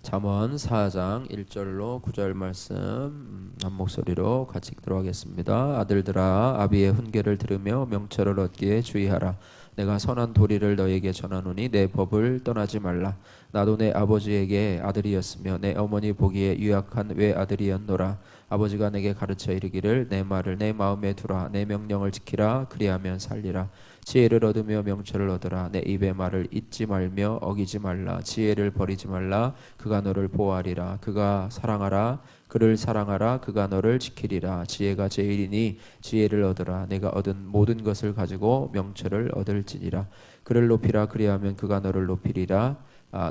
잠언 4장 1절로 9절 말씀 한 목소리로 같이 읽도록 하겠습니다. 아들들아 아비의 훈계를 들으며 명철을 얻기에 주의하라. 내가 선한 도리를 너에게 전하노니 내 법을 떠나지 말라. 나도 내 아버지에게 아들이었으며 내 어머니 보기에 유약한 외아들이었노라. 아버지가 내게 가르쳐 이르기를 내 말을 내 마음에 두라. 내 명령을 지키라. 그리하면 살리라. 지혜를 얻으며 명철을 얻으라. 내 입의 말을 잊지 말며 어기지 말라. 지혜를 버리지 말라. 그가 너를 보호하리라. 그가 사랑하라. 그를 사랑하라. 그가 너를 지키리라. 지혜가 제일이니 지혜를 얻으라. 내가 얻은 모든 것을 가지고 명철을 얻을지니라. 그를 높이라. 그리하면 그가 너를 높이리라.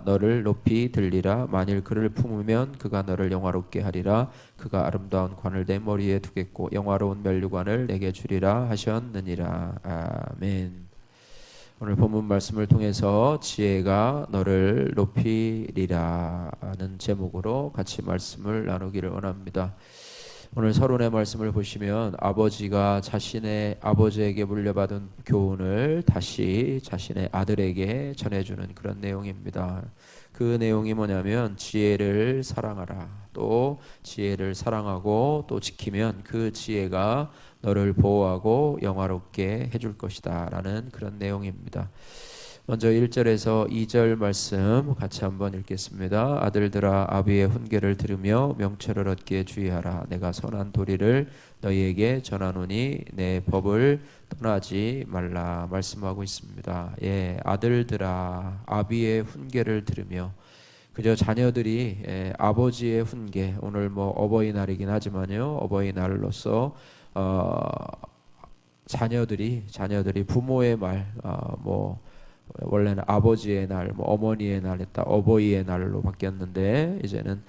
너를 높이 들리라. 만일 그를 품으면 그가 너를 영화롭게 하리라. 그가 아름다운 관을 내 머리에 두겠고 영화로운 면류관을 내게 주리라 하셨느니라. 아멘. 오늘 본문 말씀을 통해서 지혜가 너를 높이리라 하는 제목으로 같이 말씀을 나누기를 원합니다. 오늘 서론의 말씀을 보시면 아버지가 자신의 아버지에게 물려받은 교훈을 다시 자신의 아들에게 전해주는 그런 내용입니다. 그 내용이 뭐냐면 지혜를 사랑하라. 또 지혜를 사랑하고 또 지키면 그 지혜가 너를 보호하고 영화롭게 해줄 것이다 라는 그런 내용입니다. 먼저 1절에서 2절 말씀 같이 한번 읽겠습니다. 아들들아 아비의 훈계를 들으며 명철을 얻기에 주의하라. 내가 선한 도리를 너희에게 전하노니 내 법을 떠나지 말라 말씀하고 있습니다. 아들들아 아비의 훈계를 들으며 그저 자녀들이 아버지의 훈계, 오늘 뭐 어버이날이긴 하지만요, 어버이날로서 자녀들이 부모의 말, 원래는 아버지의 날, 어머니의 날 했다 어버이의 날로 바뀌었는데 이제는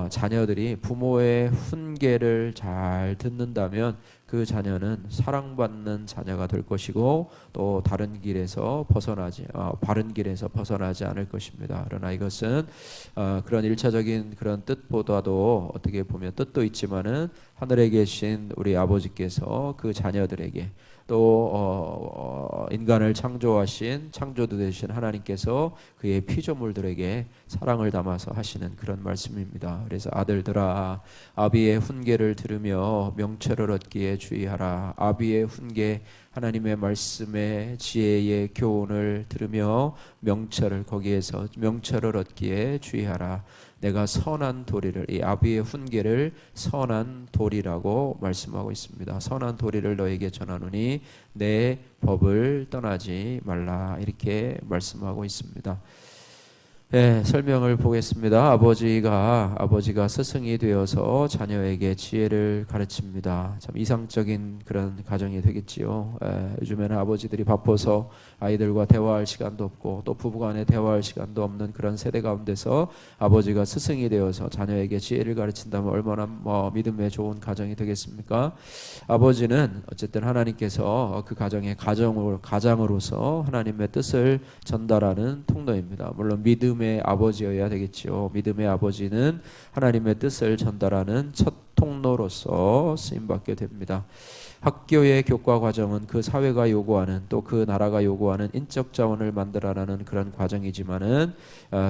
자녀들이 부모의 훈계를 잘 듣는다면 그 자녀는 사랑받는 자녀가 될 것이고 또 바른 길에서 벗어나지 않을 것입니다. 그러나 이것은 그런 일차적인 그런 뜻보다도 어떻게 보면 뜻도 있지만은 하늘에 계신 우리 아버지께서 그 자녀들에게 또 인간을 창조하신 창조도 되신 하나님께서 그의 피조물들에게 사랑을 담아서 하시는 그런 말씀입니다. 그래서 아들들아 아비의 훈계를 들으며 명철을 얻기에 주의하라. 아비의 훈계, 하나님의 말씀의 지혜의 교훈을 들으며 거기에서 명철을 얻기에 주의하라. 내가 선한 도리를, 이 아비의 훈계를 선한 도리라고 말씀하고 있습니다. 선한 도리를 너에게 전하노니 내 법을 떠나지 말라 이렇게 말씀하고 있습니다. 설명을 보겠습니다. 아버지가 스승이 되어서 자녀에게 지혜를 가르칩니다. 참 이상적인 그런 가정이 되겠지요. 요즘에는 아버지들이 바빠서 아이들과 대화할 시간도 없고 또 부부간에 대화할 시간도 없는 그런 세대 가운데서 아버지가 스승이 되어서 자녀에게 지혜를 가르친다면 얼마나 믿음에 좋은 가정이 되겠습니까? 아버지는 어쨌든 하나님께서 그 가정의 가장으로서 하나님의 뜻을 전달하는 통로입니다. 물론 믿음의 아버지여야 되겠지요. 믿음의 아버지는 하나님의 뜻을 전달하는 첫 통로로서 쓰임받게 됩니다. 학교의 교과 과정은 그 사회가 요구하는 또 그 나라가 요구하는 인적 자원을 만들어가는 그런 과정이지만은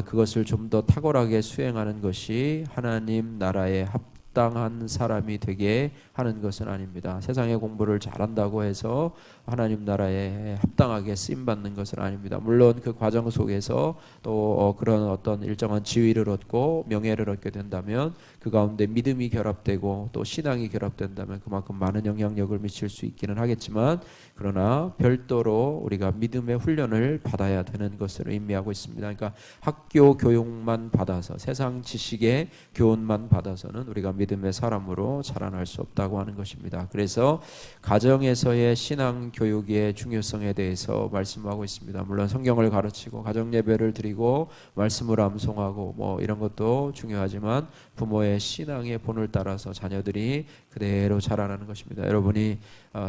그것을 좀 더 탁월하게 수행하는 것이 하나님 나라에 합당한 사람이 되게 하는 것은 아닙니다. 세상의 공부를 잘한다고 해서 하나님 나라에 합당하게 쓰임받는 것은 아닙니다. 물론 그 과정 속에서 또 그런 어떤 일정한 지위를 얻고 명예를 얻게 된다면 그 가운데 믿음이 결합되고 또 신앙이 결합된다면 그만큼 많은 영향력을 미칠 수 있기는 하겠지만 그러나 별도로 우리가 믿음의 훈련을 받아야 되는 것을 의미하고 있습니다. 그러니까 학교 교육만 받아서 세상 지식의 교훈만 받아서는 우리가 믿음의 사람으로 자라날 수 없다고 하는 것입니다. 그래서 가정에서의 신앙 교육의 중요성에 대해서 말씀하고 있습니다. 물론 성경을 가르치고 가정 예배를 드리고 말씀을 암송하고 이런 것도 중요하지만 부모의 신앙의 본을 따라서 자녀들이 그대로 자라나는 것입니다. 여러분이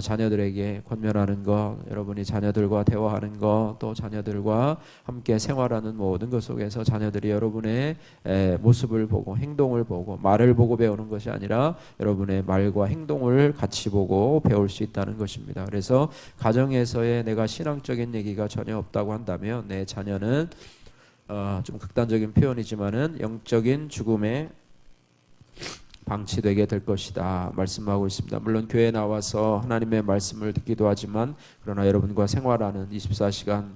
자녀들에게 권면하는 것, 여러분이 자녀들과 대화하는 것, 또 자녀들과 함께 생활하는 모든 것 속에서 자녀들이 여러분의 모습을 보고 행동을 보고 말을 보고 배우는 것이 아니라 여러분의 말과 행동을 같이 보고 배울 수 있다는 것입니다. 그래서 가정에서의 내가 신앙적인 얘기가 전혀 없다고 한다면 내 자녀는 좀 극단적인 표현이지만은 영적인 죽음의 방치되게 될 것이다 말씀하고 있습니다. 물론 교회에 나와서 하나님의 말씀을 듣기도 하지만 그러나 여러분과 생활하는 24시간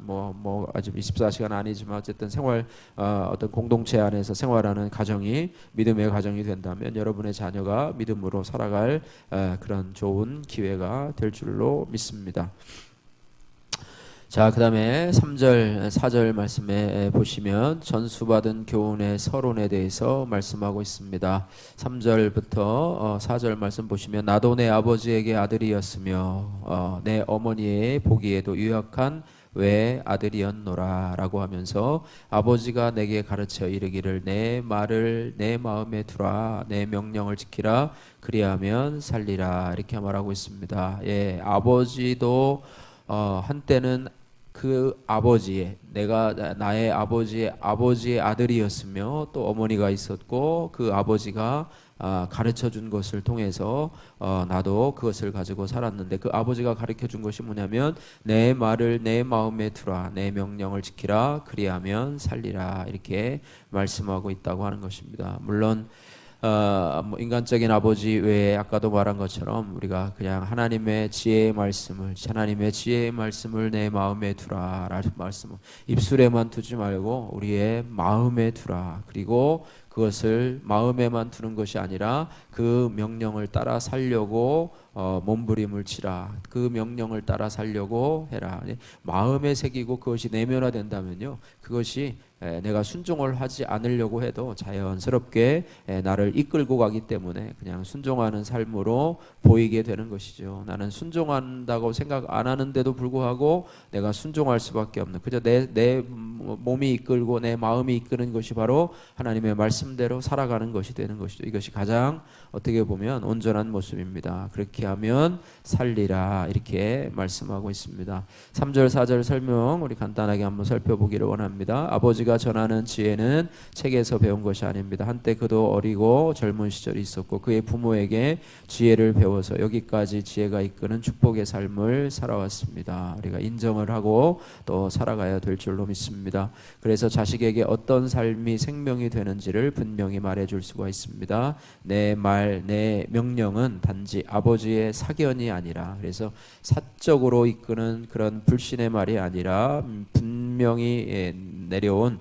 아직 24시간 아니지만 어쨌든 생활 어떤 공동체 안에서 생활하는 가정이 믿음의 가정이 된다면 여러분의 자녀가 믿음으로 살아갈 그런 좋은 기회가 될 줄로 믿습니다. 자, 그 다음에 3절, 4절 말씀에 보시면 전수받은 교훈의 서론에 대해서 말씀하고 있습니다. 3절부터 4절 말씀 보시면 나도 내 아버지에게 아들이었으며 내 어머니의 보기에도 유약한 외 아들이었노라 라고 하면서 아버지가 내게 가르쳐 이르기를 내 말을 내 마음에 두라 내 명령을 지키라 그리하면 살리라 이렇게 말하고 있습니다. 예, 아버지도 한때는 그 아버지의 내가 나의 아버지의 아들이었으며 또 어머니가 있었고 그 아버지가 가르쳐 준 것을 통해서 나도 그것을 가지고 살았는데 그 아버지가 가르쳐 준 것이 뭐냐면 내 말을 내 마음에 두라 내 명령을 지키라 그리하면 살리라 이렇게 말씀하고 있다고 하는 것입니다. 물론 인간적인 아버지 외에 아까도 말한 것처럼 우리가 그냥 하나님의 지혜의 말씀을 내 마음에 두라 라는 말씀을 입술에만 두지 말고 우리의 마음에 두라 그리고 그것을 마음에만 두는 것이 아니라 그 명령을 따라 살려고 몸부림을 치라 그 명령을 따라 살려고 해라 마음에 새기고 그것이 내면화된다면요 그것이 내가 순종을 하지 않으려고 해도 자연스럽게 나를 이끌고 가기 때문에 그냥 순종하는 삶으로 보이게 되는 것이죠. 나는 순종한다고 생각 안 하는데도 불구하고 내가 순종할 수밖에 없는 그저 내 몸이 이끌고 내 마음이 이끄는 것이 바로 하나님의 말씀대로 살아가는 것이 되는 것이죠. 이것이 가장 어떻게 보면 온전한 모습입니다. 그렇게 하면 살리라 이렇게 말씀하고 있습니다. 3절 4절 설명 우리 간단하게 한번 살펴보기를 원합니다. 아버지가 전하는 지혜는 책에서 배운 것이 아닙니다. 한때 그도 어리고 젊은 시절이 있었고 그의 부모에게 지혜를 배워서 여기까지 지혜가 이끄는 축복의 삶을 살아왔습니다. 우리가 인정을 하고 또 살아가야 될 줄로 믿습니다. 그래서 자식에게 어떤 삶이 생명이 되는지를 분명히 말해줄 수가 있습니다. 내 말, 내 명령은 단지 아버지의 사견이 아니라 그래서 사적으로 이끄는 그런 불신의 말이 아니라 분명히 내려온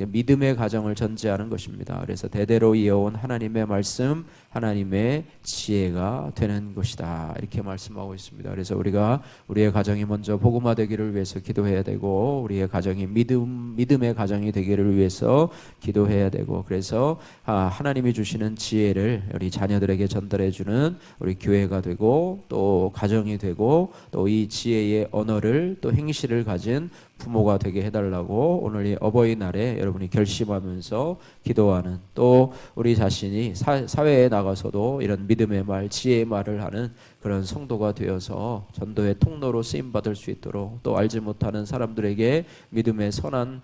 믿음의 가정을 전제하는 것입니다. 그래서 대대로 이어온 하나님의 말씀, 하나님의 지혜가 되는 것이다. 이렇게 말씀하고 있습니다. 그래서 우리가 우리의 가정이 먼저 복음화되기를 위해서 기도해야 되고 우리의 가정이 믿음의 가정이 되기를 위해서 기도해야 되고 그래서 하나님이 주시는 지혜를 우리 자녀들에게 전달해 주는 우리 교회가 되고 또 가정이 되고 또 이 지혜의 언어를 또 행실을 가진 부모가 되게 해달라고 오늘 이 어버이날에 여러분이 결심하면서 기도하는 또 우리 자신이 사회에 나가서도 이런 믿음의 말, 지혜의 말을 하는 그런 성도가 되어서 전도의 통로로 쓰임받을 수 있도록 또 알지 못하는 사람들에게 믿음의 선한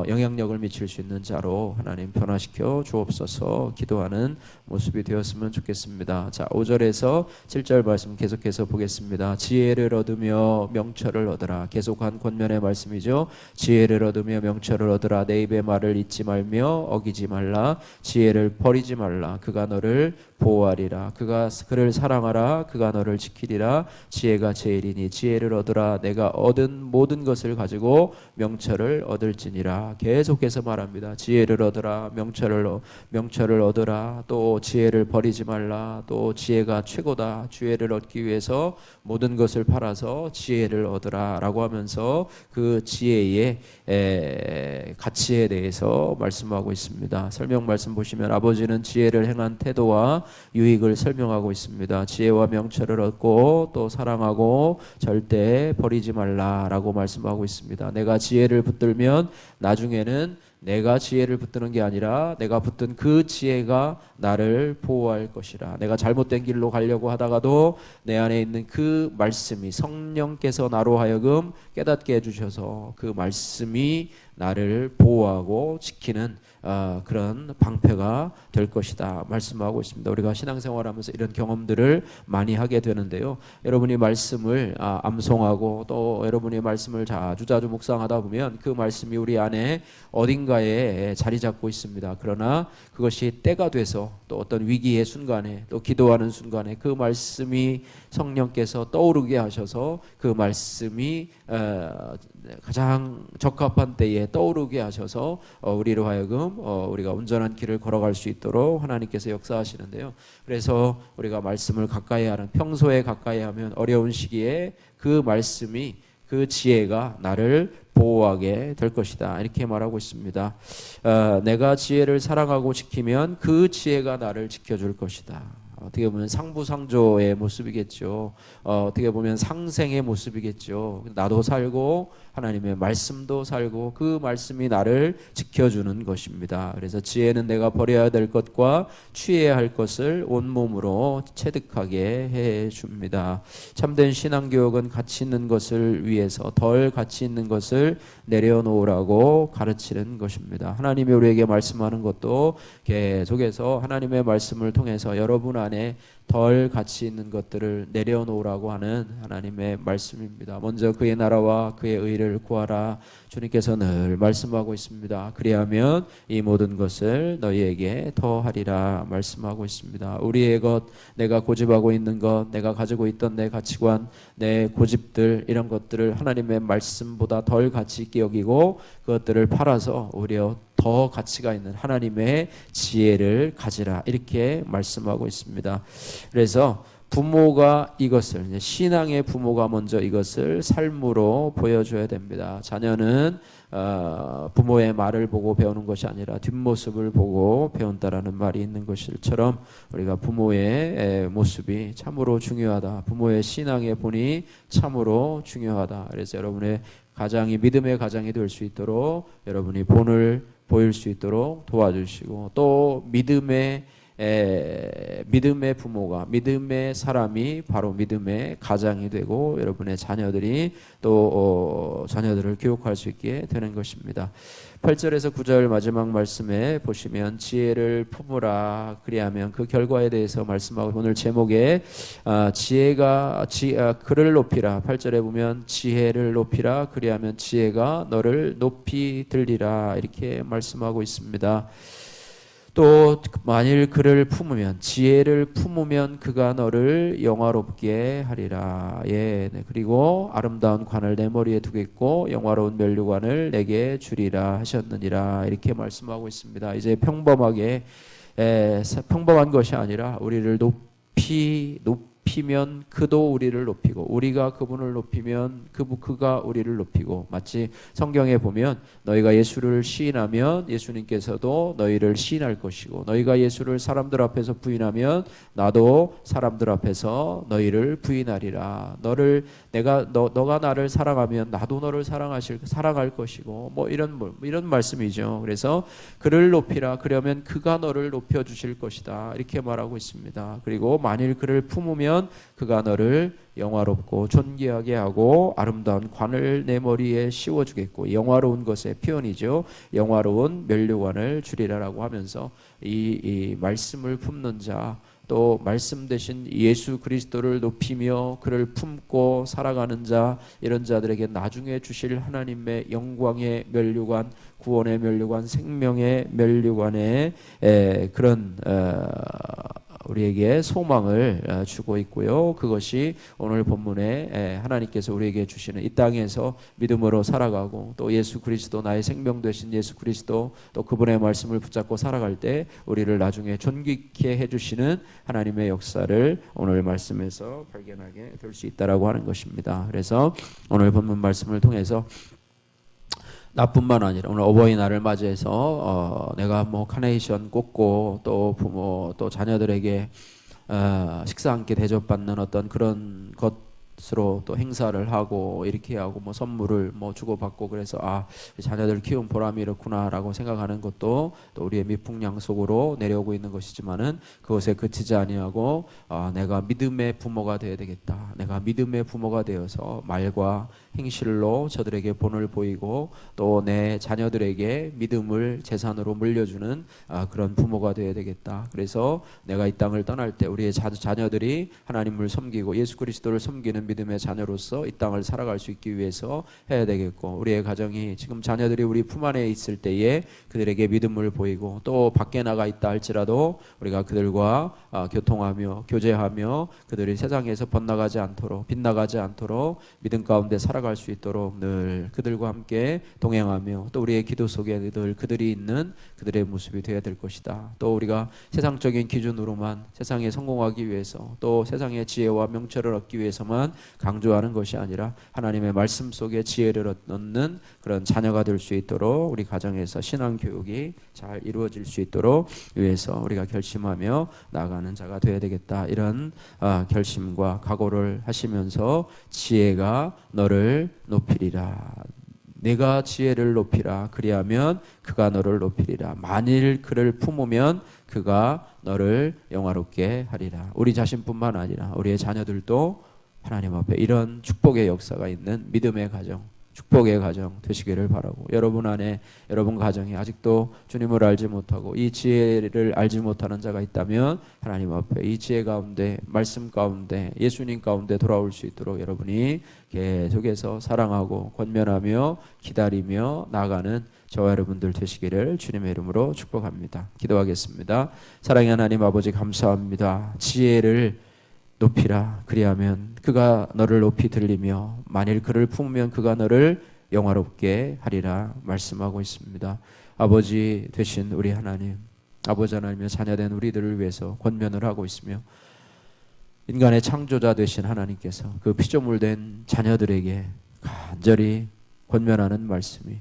영향력을 미칠 수 있는 자로 하나님 변화시켜 주옵소서 기도하는 모습이 되었으면 좋겠습니다. 자, 5절에서 7절 말씀 계속해서 보겠습니다. 지혜를 얻으며 명철을 얻으라. 계속한 권면의 말씀이죠. 지혜를 얻으며 명철을 얻으라. 내 입의 말을 잊지 말며 어기지 말라. 지혜를 버리지 말라. 그가 너를 보호하리라. 그를 사랑하라. 그가 너를 지키리라. 지혜가 제일이니 지혜를 얻으라. 내가 얻은 모든 것을 가지고 명철을 얻을지니라. 계속해서 말합니다. 지혜를 얻으라. 명철을 얻으라. 또 지혜를 버리지 말라. 또 지혜가 최고다. 지혜를 얻기 위해서 모든 것을 팔아서 지혜를 얻으라 라고 하면서 그 지혜의 가치에 대해서 말씀하고 있습니다. 설명 말씀 보시면 아버지는 지혜를 행한 태도와 유익을 설명하고 있습니다. 지혜와 명철을 얻고 또 사랑하고 절대 버리지 말라라고 말씀하고 있습니다. 내가 지혜를 붙들면 나중에는 내가 지혜를 붙드는 게 아니라 내가 붙든 그 지혜가 나를 보호할 것이라. 내가 잘못된 길로 가려고 하다가도 내 안에 있는 그 말씀이 성령께서 나로 하여금 깨닫게 해주셔서 그 말씀이 나를 보호하고 지키는 그런 방패가 될 것이다 말씀하고 있습니다. 우리가 신앙생활하면서 이런 경험들을 많이 하게 되는데요. 여러분이 말씀을 암송하고 또 여러분이 말씀을 자주 묵상하다 보면 그 말씀이 우리 안에 어딘가에 자리 잡고 있습니다. 그러나 그것이 때가 돼서 또 어떤 위기의 순간에 또 기도하는 순간에 그 말씀이 성령께서 떠오르게 하셔서 그 말씀이 가장 적합한 때에 떠오르게 하셔서 우리로 하여금 우리가 온전한 길을 걸어갈 수 있도록 하나님께서 역사하시는데요. 그래서 우리가 말씀을 가까이 하는, 평소에 가까이 하면 어려운 시기에 그 말씀이, 그 지혜가 나를 보호하게 될 것이다 이렇게 말하고 있습니다. 내가 지혜를 사랑하고 지키면 그 지혜가 나를 지켜줄 것이다. 어떻게 보면 상부상조의 모습이겠죠. 어떻게 보면 상생의 모습이겠죠. 나도 살고 하나님의 말씀도 살고 그 말씀이 나를 지켜주는 것입니다. 그래서 지혜는 내가 버려야 될 것과 취해야 할 것을 온몸으로 체득하게 해줍니다. 참된 신앙교육은 가치 있는 것을 위해서 덜 가치 있는 것을 내려놓으라고 가르치는 것입니다. 하나님이 우리에게 말씀하는 것도 계속해서 하나님의 말씀을 통해서 여러분 안에 덜 가치 있는 것들을 내려놓으라고 하는 하나님의 말씀입니다. 먼저 그의 나라와 그의 의를 구하라. 주님께서 늘 말씀하고 있습니다. 그리하면 이 모든 것을 너희에게 더하리라 말씀하고 있습니다. 우리의 것, 내가 고집하고 있는 것, 내가 가지고 있던 내 가치관, 내 고집들, 이런 것들을 하나님의 말씀보다 덜 가치 있게 여기고 그것들을 팔아서 오히려 더 가치가 있는 하나님의 지혜를 가지라 이렇게 말씀하고 있습니다. 그래서 부모가 이것을, 신앙의 부모가 먼저 이것을 삶으로 보여줘야 됩니다. 자녀는 부모의 말을 보고 배우는 것이 아니라 뒷모습을 보고 배운다라는 말이 있는 것처럼 우리가 부모의 모습이 참으로 중요하다. 부모의 신앙의 본이 참으로 중요하다. 그래서 여러분의 가정이 믿음의 가정이 될 수 있도록 여러분이 본을 보일 수 있도록 도와주시고, 또 믿음의 부모가, 믿음의 사람이 바로 믿음의 가장이 되고 여러분의 자녀들이 또 자녀들을 교육할 수 있게 되는 것입니다. 8절에서 9절 마지막 말씀에 보시면 지혜를 품으라 그리하면 그 결과에 대해서 말씀하고, 오늘 제목에 그를 높이라, 8절에 보면 지혜를 높이라 그리하면 지혜가 너를 높이 들리라 이렇게 말씀하고 있습니다. 또 만일 그를 품으면, 지혜를 품으면 그가 너를 영화롭게 하리라. 네. 그리고 아름다운 관을 내 머리에 두겠고 영화로운 면류관을 내게 주리라 하셨느니라 이렇게 말씀하고 있습니다. 이제 평범한 것이 아니라 우리를 높이면 그도 우리를 높이고, 우리가 그분을 높이면 그가 우리를 높이고, 마치 성경에 보면 너희가 예수를 시인하면 예수님께서도 너희를 시인할 것이고, 너희가 예수를 사람들 앞에서 부인하면 나도 사람들 앞에서 너희를 부인하리라. 너가 나를 사랑하면 나도 너를 사랑할 것이고, 이런 말씀이죠. 그래서 그를 높이라 그러면 그가 너를 높여 주실 것이다 이렇게 말하고 있습니다. 그리고 만일 그를 품으면 그가 너를 영화롭고 존귀하게 하고 아름다운 관을 내 머리에 씌워주겠고, 영화로운 것의 표현이죠. 영화로운 면류관을 주리라라고 하면서 이 말씀을 품는 자, 또 말씀 대신 예수 그리스도를 높이며 그를 품고 살아가는 자, 이런 자들에게 나중에 주실 하나님의 영광의 면류관, 구원의 면류관, 생명의 면류관의 그런 우리에게 소망을 주고 있고요. 그것이 오늘 본문에 하나님께서 우리에게 주시는 이 땅에서 믿음으로 살아가고, 또 예수 그리스도, 나의 생명 되신 예수 그리스도, 또 그분의 말씀을 붙잡고 살아갈 때 우리를 나중에 존귀케 해주시는 하나님의 역사를 오늘 말씀에서 발견하게 될 수 있다라고 하는 것입니다. 그래서 오늘 본문 말씀을 통해서 나뿐만 아니라 오늘 어버이날을 맞이해서 내가 카네이션 꽂고 또 부모 또 자녀들에게 식사 함께 대접받는 어떤 그런 것으로 또 행사를 하고 이렇게 하고 선물을 주고받고, 그래서 자녀들 키운 보람이 이렇구나라고 생각하는 것도 또 우리의 미풍양속으로 내려오고 있는 것이지만은 그것에 그치지 아니하고 내가 믿음의 부모가 되어야 되겠다. 내가 믿음의 부모가 되어서 말과 행실로 저들에게 본을 보이고 또 내 자녀들에게 믿음을 재산으로 물려주는 그런 부모가 되어야 되겠다. 그래서 내가 이 땅을 떠날 때 우리의 자녀들이 하나님을 섬기고 예수 그리스도를 섬기는 믿음의 자녀로서 이 땅을 살아갈 수 있기 위해서 해야 되겠고, 우리의 가정이 지금 자녀들이 우리 품 안에 있을 때에 그들에게 믿음을 보이고 또 밖에 나가 있다 할지라도 우리가 그들과 교통하며 교제하며 그들이 세상에서 번나가지 않도록 빗나가지 않도록 믿음 가운데 살아갈 수 있도록 늘 그들과 함께 동행하며 또 우리의 기도 속에 늘 그들이 있는 그들의 모습이 되어야 될 것이다. 또 우리가 세상적인 기준으로만 세상에 성공하기 위해서 또 세상의 지혜와 명철을 얻기 위해서만 강조하는 것이 아니라 하나님의 말씀 속에 지혜를 얻는 그런 자녀가 될 수 있도록 우리 가정에서 신앙 교육이 잘 이루어질 수 있도록 위해서 우리가 결심하며 나아가는 자가 되어야 되겠다. 이런 결심과 각오를 하시면서 지혜가 너를 높이리라. 내가 지혜를 높이라. 그리하면 그가 너를 높이리라. 만일 그를 품으면 그가 너를 영화롭게 하리라. 우리 자신뿐만 아니라 우리의 자녀들도 하나님 앞에 이런 축복의 역사가 있는 믿음의 가정, 축복의 가정 되시기를 바라고, 여러분 안에 여러분 가정이 아직도 주님을 알지 못하고 이 지혜를 알지 못하는 자가 있다면 하나님 앞에 이 지혜 가운데, 말씀 가운데, 예수님 가운데 돌아올 수 있도록 여러분이 계속해서 사랑하고 권면하며 기다리며 나아가는 저와 여러분들 되시기를 주님의 이름으로 축복합니다. 기도하겠습니다. 사랑의 하나님 아버지, 감사합니다. 지혜를 높이라. 그리하면 그가 너를 높이 들리며 만일 그를 품으면 그가 너를 영화롭게 하리라 말씀하고 있습니다. 아버지 되신 우리 하나님, 아버지 하나님의 자녀된 우리들을 위해서 권면을 하고 있으며, 인간의 창조자 되신 하나님께서 그 피조물된 자녀들에게 간절히 권면하는 말씀이,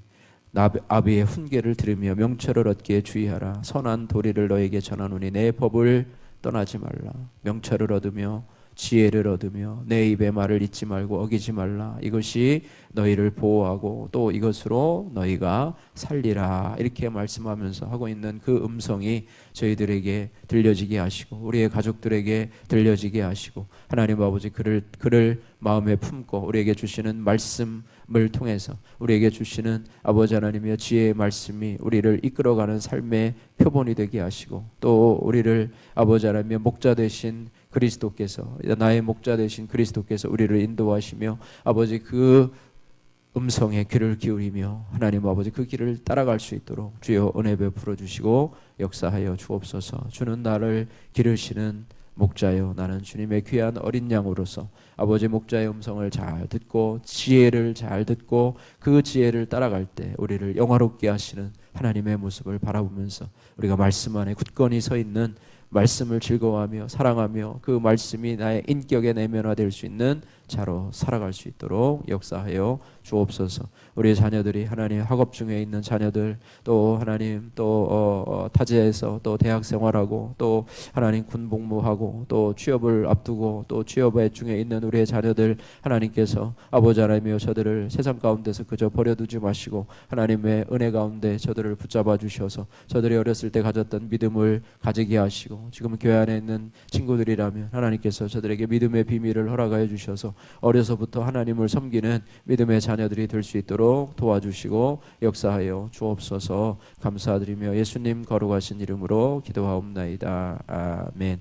아비의 훈계를 들으며 명철을 얻기에 주의하라. 선한 도리를 너에게 전하노니 내 법을 떠나지 말라. 명철을 얻으며 지혜를 얻으며 내 입의 말을 잊지 말고 어기지 말라. 이것이 너희를 보호하고 또 이것으로 너희가 살리라. 이렇게 말씀하면서 하고 있는 그 음성이 저희들에게 들려지게 하시고 우리의 가족들에게 들려지게 하시고, 하나님 아버지 그를 마음에 품고 우리에게 주시는 말씀을 통해서 우리에게 주시는 아버지 하나님의 지혜의 말씀이 우리를 이끌어가는 삶의 표본이 되게 하시고, 또 우리를 아버지 하나님의 목자 되신 그리스도께서, 나의 목자 되신 그리스도께서 우리를 인도하시며 아버지 그 음성에 귀를 기울이며 하나님 아버지 그 길을 따라갈 수 있도록 주여 은혜 베풀어 주시고 역사하여 주옵소서. 주는 나를 기르시는 목자요, 나는 주님의 귀한 어린 양으로서 아버지 목자의 음성을 잘 듣고 지혜를 잘 듣고 그 지혜를 따라갈 때 우리를 영화롭게 하시는 하나님의 모습을 바라보면서 우리가 말씀 안에 굳건히 서 있는, 말씀을 즐거워하며 사랑하며 그 말씀이 나의 인격에 내면화될 수 있는 자로 살아갈 수 있도록 역사하여 주옵소서. 우리 자녀들이 하나님 학업 중에 있는 자녀들, 또 하나님 또 타지에서 또 대학 생활하고 또 하나님 군 복무하고 또 취업을 앞두고 또 취업에 중에 있는 우리의 자녀들, 하나님께서 아버지 하나님이여 저들을 세상 가운데서 그저 버려두지 마시고 하나님의 은혜 가운데 저들을 붙잡아 주셔서 저들이 어렸을 때 가졌던 믿음을 가지게 하시고, 지금 교회 안에 있는 친구들이라면 하나님께서 저들에게 믿음의 비밀을 허락하여 주셔서 어려서부터 하나님을 섬기는 믿음의 자녀들이 될 수 있도록 도와주시고 역사하여 주옵소서. 감사드리며 예수님 거룩하신 이름으로 기도하옵나이다. 아멘.